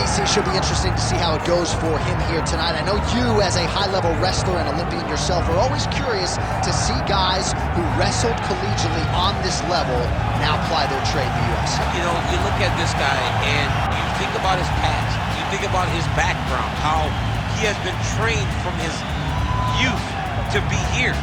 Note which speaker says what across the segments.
Speaker 1: DC, should be interesting to see how it goes for him here tonight. I know you, as a high-level wrestler and Olympian yourself, are always curious to see guys who wrestled collegiately on this level now apply their trade in the UFC.
Speaker 2: You know, you look at this guy and you think about his past, you think about his background, how he has been trained from his youth to be here.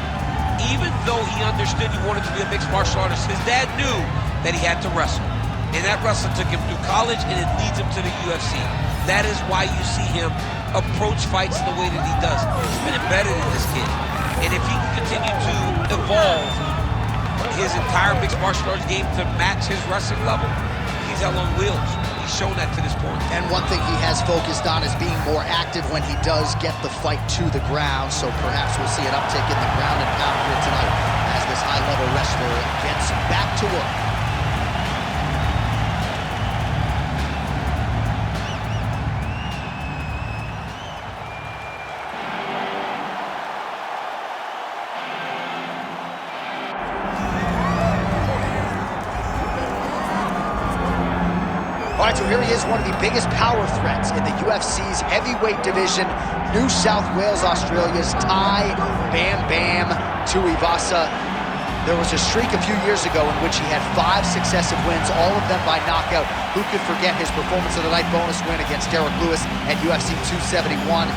Speaker 2: Even though he understood he wanted to be a mixed martial artist, his dad knew that he had to wrestle. And that wrestling took him through college, and it leads him to the UFC. That is why you see him approach fights the way that he does. He's been embedded in this kid. And if he can continue to evolve his entire mixed martial arts game to match his wrestling level, he's hell on wheels. He's shown that to this point.
Speaker 1: And one thing he has focused on is being more active when he does get the fight to the ground. So perhaps we'll see an uptick in the ground and pound here tonight as this high-level wrestler gets back to work. All right, so here he is, one of the biggest power threats in the UFC's heavyweight division, New South Wales, Australia's Tai Bam Tuivasa. There was a streak a few years ago in which he had 5 successive wins, all of them by knockout. Who could forget his performance of the night bonus win against Derek Lewis at UFC 271?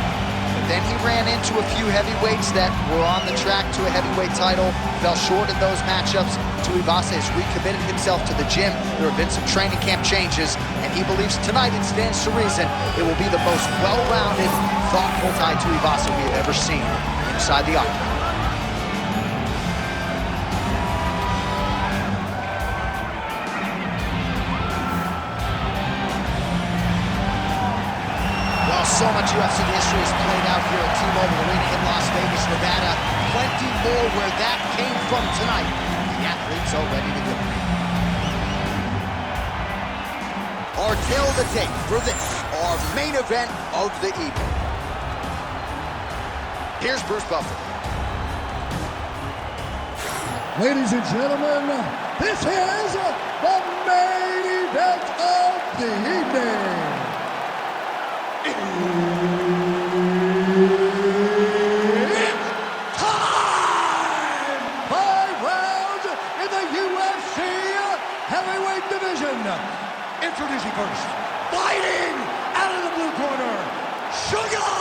Speaker 1: But then he ran into a few heavyweights that were on the track to a heavyweight title, fell short in those matchups. Tuivasa has recommitted himself to the gym. There have been some training camp changes, and he believes tonight it stands to reason it will be the most well-rounded, thoughtful Tai Tuivasa we have ever seen inside the octagon. So much UFC history is played out here at T-Mobile Arena in Las Vegas, Nevada. Plenty more where that came from tonight. The athletes are ready to go. Our tail of the tape for this, our main event of the evening. Here's Bruce Buffer.
Speaker 3: Ladies and gentlemen, this is the main event of the evening. It's time! 5 rounds in the UFC heavyweight division. Introducing first, fighting out of the blue corner, Sugar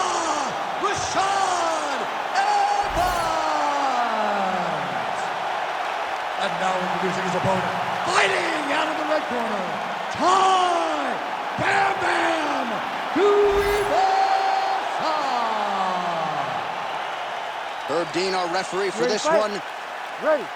Speaker 3: Rashad Evans. And now introducing his opponent, fighting out of the red corner, Tai Tuivasa.
Speaker 1: Herb Dean, our referee for this one.
Speaker 3: Ready.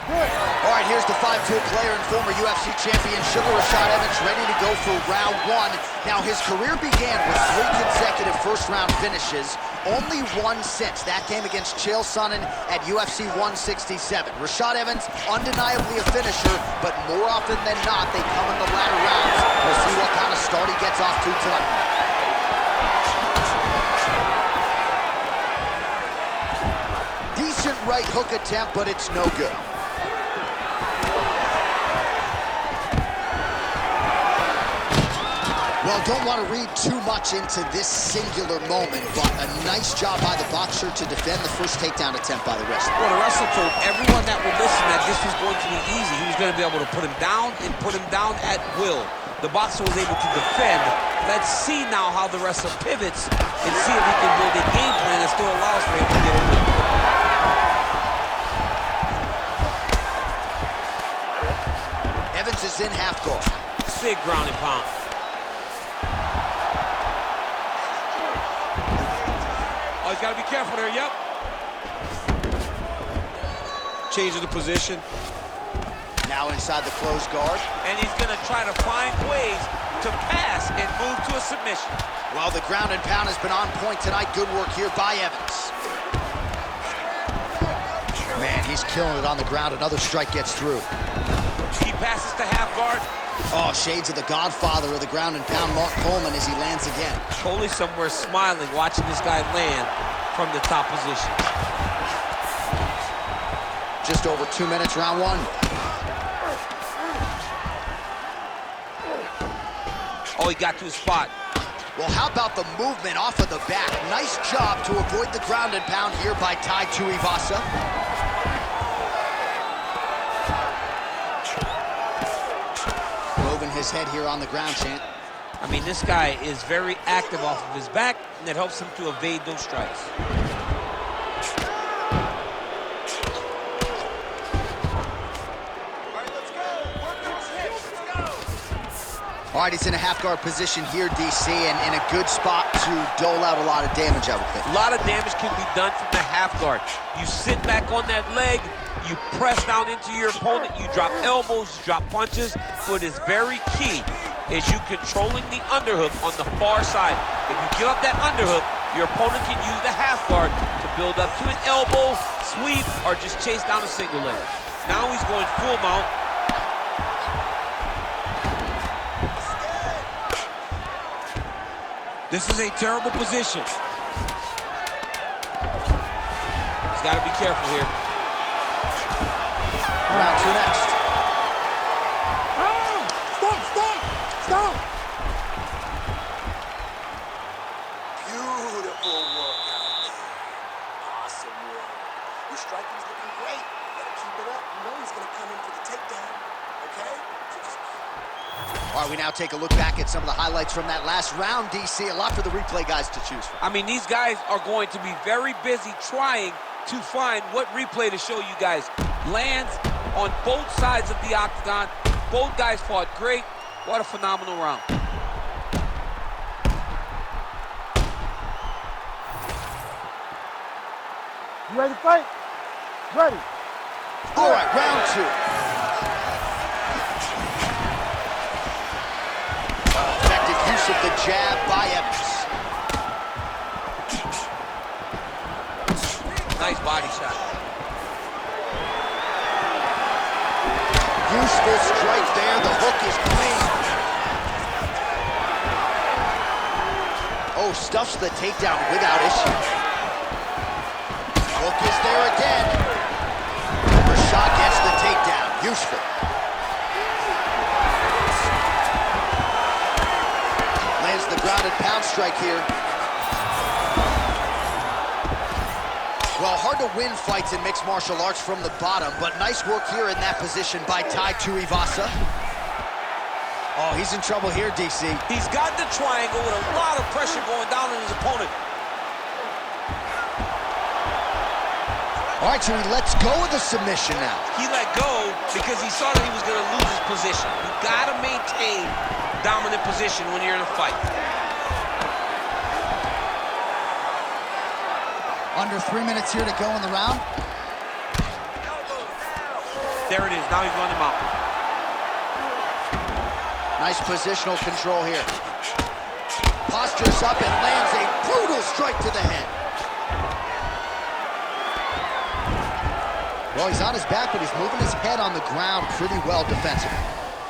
Speaker 3: Good.
Speaker 1: All right, here's the 5'2" player and former UFC champion, Sugar Rashad Evans, ready to go for round 1. Now, his career began with 3 consecutive first-round finishes, only one since. That game against Chael Sonnen at UFC 167. Rashad Evans, undeniably a finisher, but more often than not, they come in the latter rounds. We'll see what kind of start he gets off to tonight. Decent right hook attempt, but it's no good. Well, don't want to read too much into this singular moment, but a nice job by the boxer to defend the first takedown attempt by the wrestler.
Speaker 2: Well, the wrestler told everyone that would listen that this was going to be easy. He was going to be able to put him down and put him down at will. The boxer was able to defend. Let's see now how the wrestler pivots and see if he can build a game plan that still allows for him to get a win.
Speaker 1: Evans is in half guard.
Speaker 2: Big ground and pound. Oh, he's got to be careful there, yep. Changing the position.
Speaker 1: Now inside the closed guard.
Speaker 2: And he's going to try to find ways to pass and move to a submission.
Speaker 1: Well, the ground and pound has been on point tonight. Good work here by Evans. Man, he's killing it on the ground. Another strike gets through.
Speaker 2: He passes to half guard.
Speaker 1: Oh, shades of the godfather of the ground and pound, Mark Coleman, as he lands again.
Speaker 2: Coley somewhere smiling, watching this guy land from the top position.
Speaker 1: Just over 2 minutes, round 1.
Speaker 2: Oh, he got to his spot.
Speaker 1: Well, how about the movement off of the back? Nice job to avoid the ground and pound here by Tai Tuivasa. Moving his head here on the ground, Champ.
Speaker 2: I mean, this guy is very active off of his back, and that helps him to evade those strikes.
Speaker 1: All right, he's in a half-guard position here, DC, and in a good spot to dole out a lot of damage, I would think.
Speaker 2: A lot of damage can be done from the half guard. You sit back on that leg, you press down into your opponent, you drop elbows, you drop punches. What is very key is you controlling the underhook on the far side. If you give up that underhook, your opponent can use the half guard to build up to an elbow, sweep, or just chase down a single leg. Now he's going full mount. This is a terrible position. He's got to be careful here.
Speaker 1: Round two next.
Speaker 3: Stop!
Speaker 4: Beautiful work out there. Awesome work. Your striking's looking great. You gotta keep it up. You know he's gonna come in for the takedown. Okay? So just...
Speaker 1: All right, we now take a look back at some of the highlights from that last round, DC. A lot for the replay guys to choose from.
Speaker 2: I mean, these guys are going to be very busy trying to find what replay to show you guys. Lands on both sides of the octagon. Both guys fought great. What a phenomenal round.
Speaker 3: You ready to fight? Ready.
Speaker 1: All right, round two. Effective use of the jab by Evans.
Speaker 2: Nice body shot.
Speaker 1: Useful strike there. The hook is clean. Oh, stuffs the takedown without issue. Hook is there again. Rashad gets the takedown. Useful. Lands the ground and pound strike here. Well, hard to win fights in mixed martial arts from the bottom, but nice work here in that position by Tai Tuivasa. Oh, he's in trouble here, DC.
Speaker 2: He's got the triangle with a lot of pressure going down on his opponent.
Speaker 1: All right, so he lets go of the submission now.
Speaker 2: He let go because he saw that he was going to lose his position. You got to maintain dominant position when you're in a fight.
Speaker 1: Under 3 minutes here to go in the round.
Speaker 2: There it is. Now he's running him out.
Speaker 1: Nice positional control here. Postures up and lands a brutal strike to the head. Well, he's on his back, but he's moving his head on the ground pretty well defensively.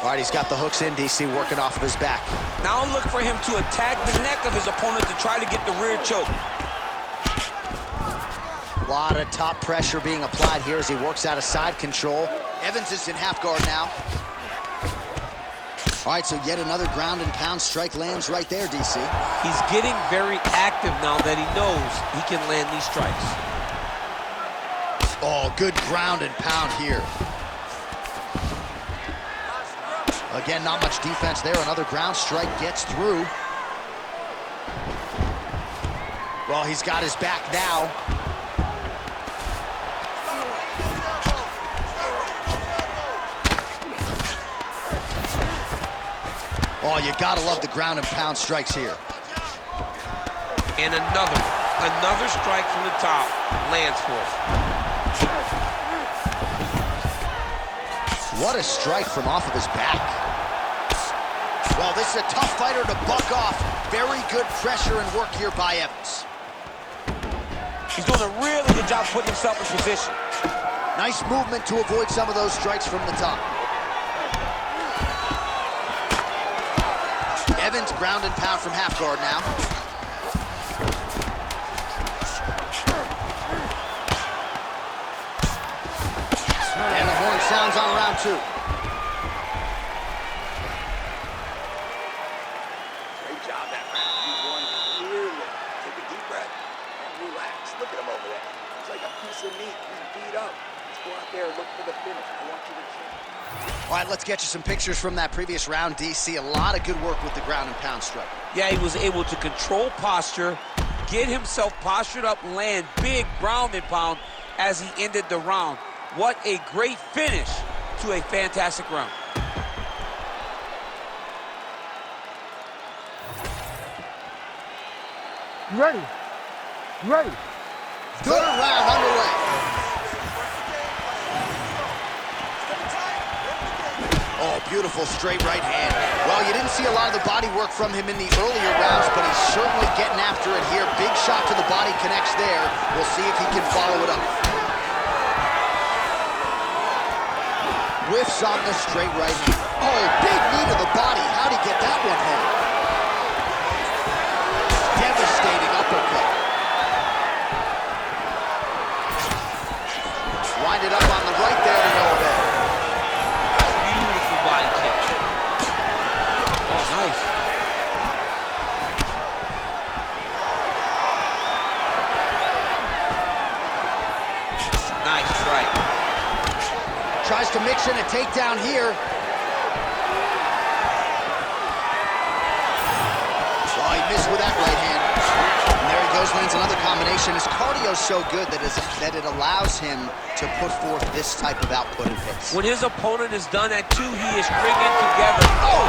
Speaker 1: All right, he's got the hooks in, DC, working off of his back.
Speaker 2: Now look for him to attack the neck of his opponent to try to get the rear choke.
Speaker 1: A lot of top pressure being applied here as he works out of side control. Evans is in half guard now. All right, so yet another ground and pound strike lands right there, DC.
Speaker 2: He's getting very active now that he knows he can land these strikes.
Speaker 1: Oh, good ground and pound here. Again, not much defense there. Another ground strike gets through. Well, he's got his back now. Oh, you gotta love the ground and pound strikes here.
Speaker 2: And another strike from the top lands for him.
Speaker 1: What a strike from off of his back. Well, this is a tough fighter to buck off. Very good pressure and work here by Evans.
Speaker 2: He's doing a really good job putting himself in position.
Speaker 1: Nice movement to avoid some of those strikes from the top. Evans ground and pound from half guard now. And the horn sounds on round two.
Speaker 4: him over there. He's like a piece of meat. He's beat up. Let's go out there and look for the finish. I want you to check.
Speaker 1: All right, let's get you some pictures from that previous round, DC. A lot of good work with the ground and pound strike.
Speaker 2: Yeah, he was able to control posture, get himself postured up, land big ground and pound as he ended the round. What a great finish to a fantastic round.
Speaker 3: Ready. Ready.
Speaker 1: Third round underway. Oh, beautiful straight right hand. Well, you didn't see a lot of the body work from him in the earlier rounds, but he's certainly getting after it here. Big shot to the body connects there. We'll see if he can follow it up. Whiffs on the straight right hand. Oh, big knee to the body. How'd he get that one home? Devastating uppercut. Wind it up on the right there and over there.
Speaker 2: Beautiful body kick. Oh, nice. Nice strike.
Speaker 1: Tries to mix in a takedown here. Oh, he missed with that right hand. And there he goes, lands another combination. His cardio's so good that it allows him to put forth this type of output and pace.
Speaker 2: When his opponent is done at 2, he is stringing together. Oh!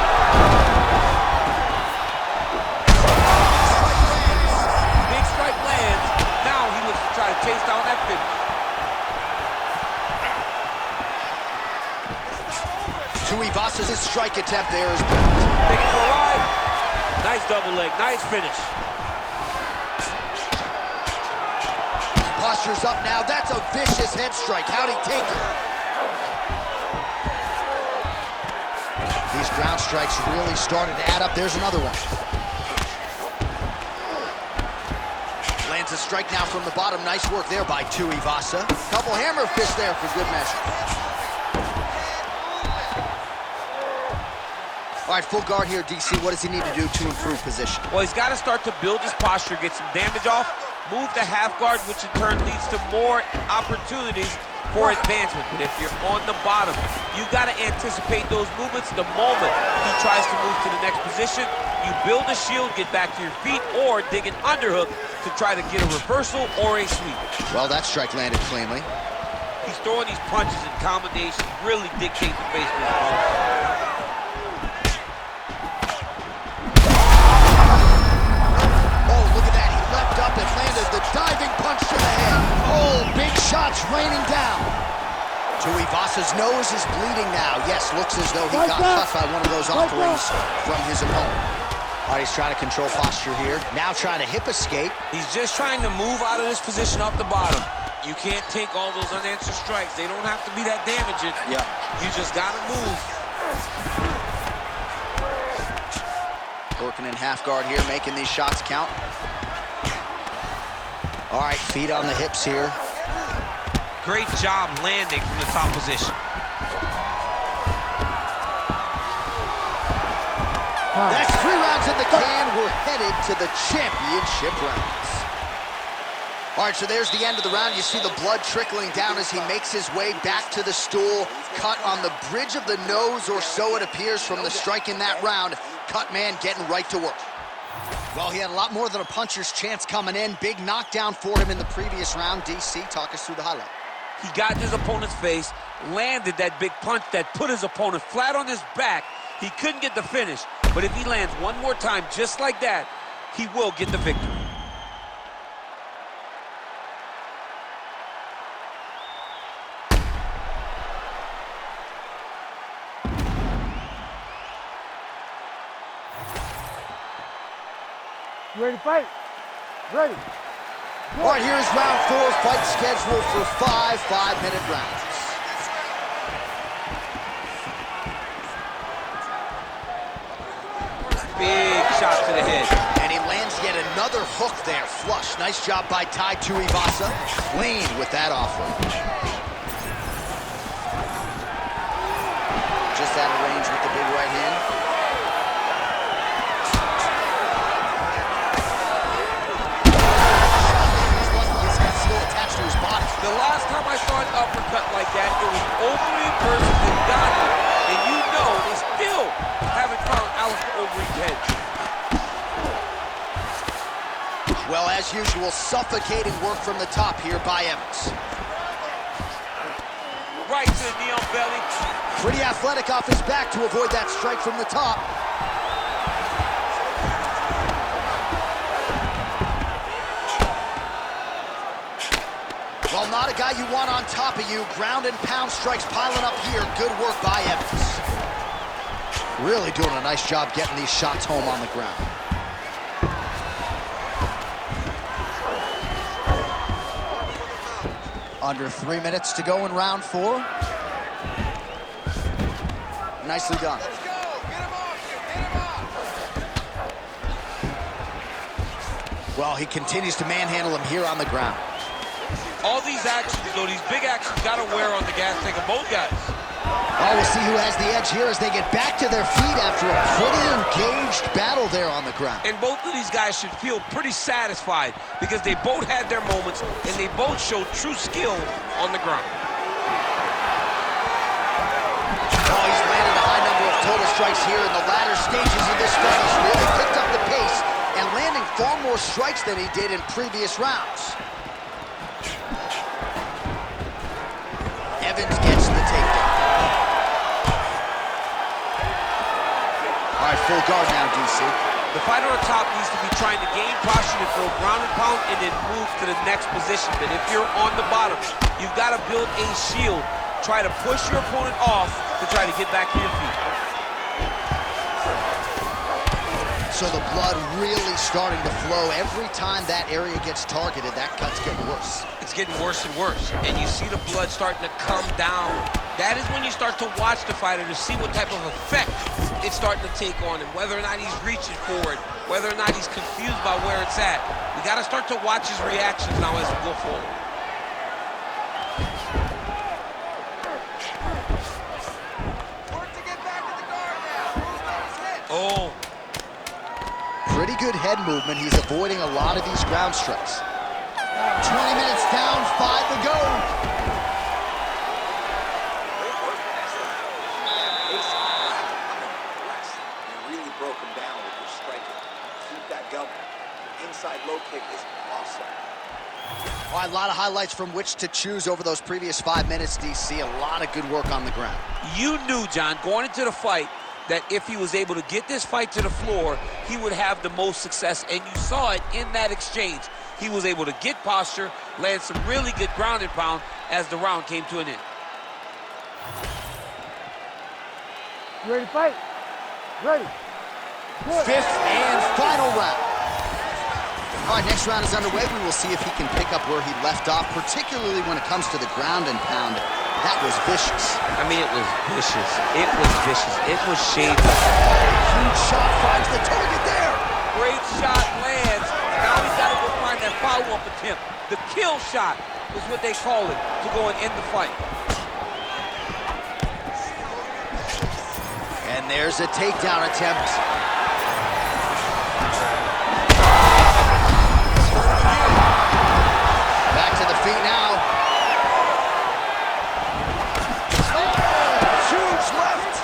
Speaker 2: Big strike lands. Now he looks to try to chase down that finish.
Speaker 1: Tuivasa's strike attempt there is
Speaker 2: Take it for a ride. Nice double leg, nice finish.
Speaker 1: posture's up now. That's a vicious head strike. How'd he take it? These ground strikes really started to add up. There's another one. Lands a strike now from the bottom. Nice work there by Tuivasa. Couple hammer fists there for good measure. All right, full guard here, DC. What does he need to do to improve position?
Speaker 2: Well, he's got to start to build his posture, get some damage off, move the half guard, which in turn leads to more opportunities for advancement. But if you're on the bottom, you got to anticipate those movements the moment he tries to move to the next position. You build a shield, get back to your feet, or dig an underhook to try to get a reversal or a sweep.
Speaker 1: Well, that strike landed cleanly.
Speaker 2: He's throwing these punches in combination, really dictate the pace of his opponent.
Speaker 1: Up and landed the diving punch to the head. Oh, big shots raining down. Tuivasa's nose is bleeding now. Yes, looks as though he got cut by one of those offerings from his opponent. All right, he's trying to control posture here. Now trying to hip escape.
Speaker 2: He's just trying to move out of this position off the bottom. You can't take all those unanswered strikes. They don't have to be that damaging.
Speaker 1: Yeah.
Speaker 2: You just got to move.
Speaker 1: Working in half guard here, making these shots count. All right, feet on the hips here.
Speaker 2: Great job landing from the top position.
Speaker 1: That's 3 rounds in the can. We're headed to the championship rounds. All right, so there's the end of the round. You see the blood trickling down as he makes his way back to the stool. Cut on the bridge of the nose, or so it appears from the strike in that round. Cut man getting right to work. Well, he had a lot more than a puncher's chance coming in. Big knockdown for him in the previous round. DC, talk us through the highlight.
Speaker 2: He got in his opponent's face, landed that big punch that put his opponent flat on his back. He couldn't get the finish, but if he lands one more time just like that, he will get the victory.
Speaker 3: Ready to fight? Ready.
Speaker 1: All right, here's round 4, fight scheduled for 5 5-minute rounds.
Speaker 2: Big shot to the head.
Speaker 1: And he lands yet another hook there, flush. Nice job by Tai Tuivasa. Clean with that offering. Just out of range with the big right hand.
Speaker 2: like that. It was Overeem versus Ngannou, and you know they still haven't found Alistair Overeem's head.
Speaker 1: Well, as usual, suffocating work from the top here by Evans.
Speaker 2: Right to the knee on belly.
Speaker 1: Pretty athletic off his back to avoid that strike from the top. Well, not a guy you want on top of you. Ground and pound strikes piling up here. Good work by Evans. Really doing a nice job getting these shots home on the ground. Under 3 minutes to go in round 4. Nicely done.
Speaker 3: Let's go. Get him off you. Get him off.
Speaker 1: Well, he continues to manhandle him here on the ground.
Speaker 2: All these actions, though, these big actions gotta wear on the gas tank of both guys.
Speaker 1: Oh, we'll see who has the edge here as they get back to their feet after a pretty engaged battle there on the ground.
Speaker 2: And both of these guys should feel pretty satisfied because they both had their moments and they both showed true skill on the ground.
Speaker 1: Oh, he's landed a high number of total strikes here in the latter stages of this fight. He's really picked up the pace and landing far more strikes than he did in previous rounds. Evans gets the takedown. All right, full guard now, DC.
Speaker 2: The fighter on top needs to be trying to gain posture to throw ground and pound and then move to the next position. But if you're on the bottom, you've got to build a shield. Try to push your opponent off to try to get back to your feet.
Speaker 1: So the blood really starting to flow. Every time that area gets targeted, that cut's getting worse.
Speaker 2: It's getting worse and worse. And you see the blood starting to come down. That is when you start to watch the fighter to see what type of effect it's starting to take on him, whether or not he's reaching for it, whether or not he's confused by where it's at. We got to start to watch his reactions now as we go forward. Oh.
Speaker 1: Pretty good head movement. He's avoiding a lot of these ground strikes. 20 minutes down, 5 to go.
Speaker 4: You really broke him down with your striking. Keep that going. Inside low kick is awesome.
Speaker 1: All right, a lot of highlights from which to choose over those previous 5 minutes, DC. A lot of good work on the ground.
Speaker 2: You knew, John, going into the fight, that if he was able to get this fight to the floor, he would have the most success, and you saw it in that exchange. He was able to get posture, land some really good ground and pound as the round came to an end.
Speaker 5: You ready to fight? Ready. Good.
Speaker 1: 5th and final round. All right, next round is underway. We will see if he can pick up where he left off, particularly when it comes to the ground and pound. That was vicious.
Speaker 2: I mean, it was vicious. It was vicious. It was shady.
Speaker 1: Huge shot finds the target there.
Speaker 2: Great shot lands. Now he's got to go find that follow-up attempt. The kill shot is what they call it to go and end the fight.
Speaker 1: And there's a takedown attempt. Back to the feet now. Huge left.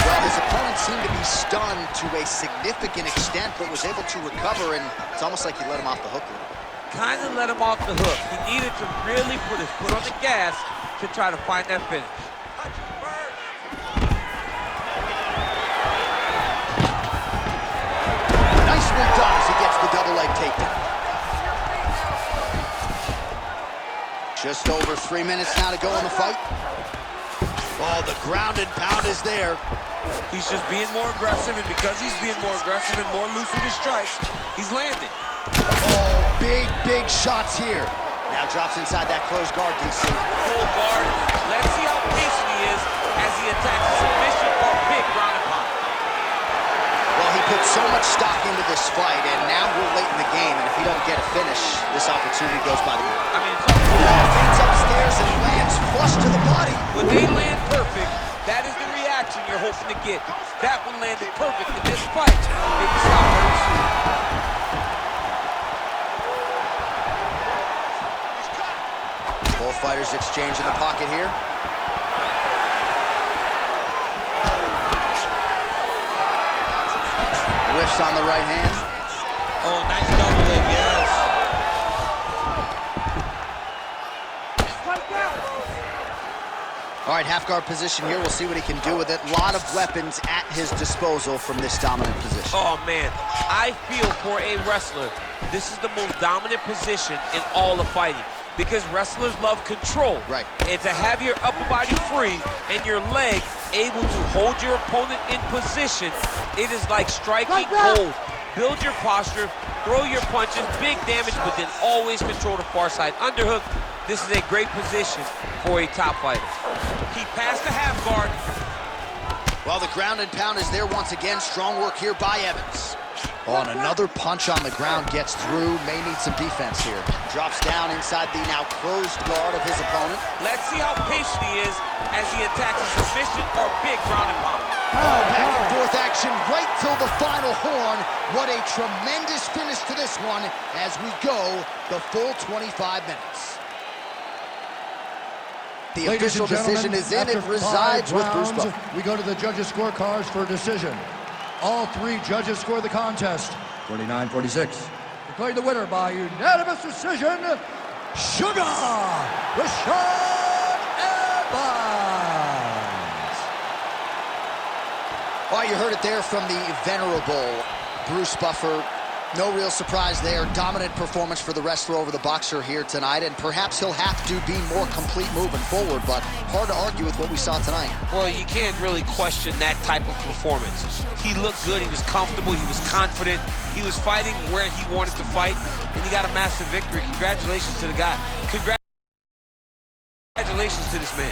Speaker 1: Well, his opponent seemed to be stunned to a significant extent, but was able to recover, and it's almost like he let him off the hook a little bit.
Speaker 2: Kind of let him off the hook. He needed to really put his foot on the gas to try to find that finish.
Speaker 1: Nicely done as he gets the double leg takedown. Just over 3 minutes now to go in the fight. Oh, the ground and pound is there.
Speaker 2: He's just being more aggressive, and because he's being more aggressive and more loose with his strikes, he's landing.
Speaker 1: Oh, big shots here. Now drops inside that closed guard, DC.
Speaker 2: Full guard. Let's see how patient he is as he attacks a submission or big ground and pound.
Speaker 1: Well, he put so much stock into this fight, and now we're late in the game, and if he don't get a finish, this opportunity goes by the way.
Speaker 2: I mean, it's all
Speaker 1: Fades upstairs and lands flush to the body.
Speaker 2: when they land perfect, that is the reaction you're hoping to get. That one landed perfect in this fight. Maybe stop very soon.
Speaker 1: fighters exchange in the pocket here. Whiffs on the right hand.
Speaker 2: Oh, nice double leg, yes.
Speaker 1: All right, half guard position here. We'll see what he can do with it. A lot of weapons at his disposal from this dominant position.
Speaker 2: Oh, man. I feel for a wrestler, this is the most dominant position in all of fighting because wrestlers love control.
Speaker 1: Right.
Speaker 2: And to have your upper body free and your leg able to hold your opponent in position, it is like striking gold. Build your posture, throw your punches, big damage, but then always control the far side underhook. This is a great position for a top fighter. He passed the half guard.
Speaker 1: Well, the ground and pound is there once again. Strong work here by Evans. Oh, and another punch on the ground gets through. May need some defense here. Drops down inside the now closed guard of his opponent.
Speaker 2: Let's see how patient he is as he attacks a submission or big ground and pound.
Speaker 1: Oh, back and forth action right till the final horn. What a tremendous finish to this one as we go the full 25 minutes. The official decision is in. It resides with Bruce Buffer.
Speaker 3: We go to the judges' scorecards for a decision. All three judges score the contest 49-46. Declaring the winner by unanimous decision, Sugar Rashad Evans.
Speaker 1: Well, you heard it there from the venerable Bruce Buffer. No real surprise there. Dominant performance for the wrestler over the boxer here tonight, and perhaps he'll have to be more complete moving forward, but hard to argue with what we saw tonight.
Speaker 2: Well, you can't really question that type of performance. He looked good, he was comfortable, he was confident, he was fighting where he wanted to fight, and he got a massive victory. Congratulations to the guy. Congratulations to this man.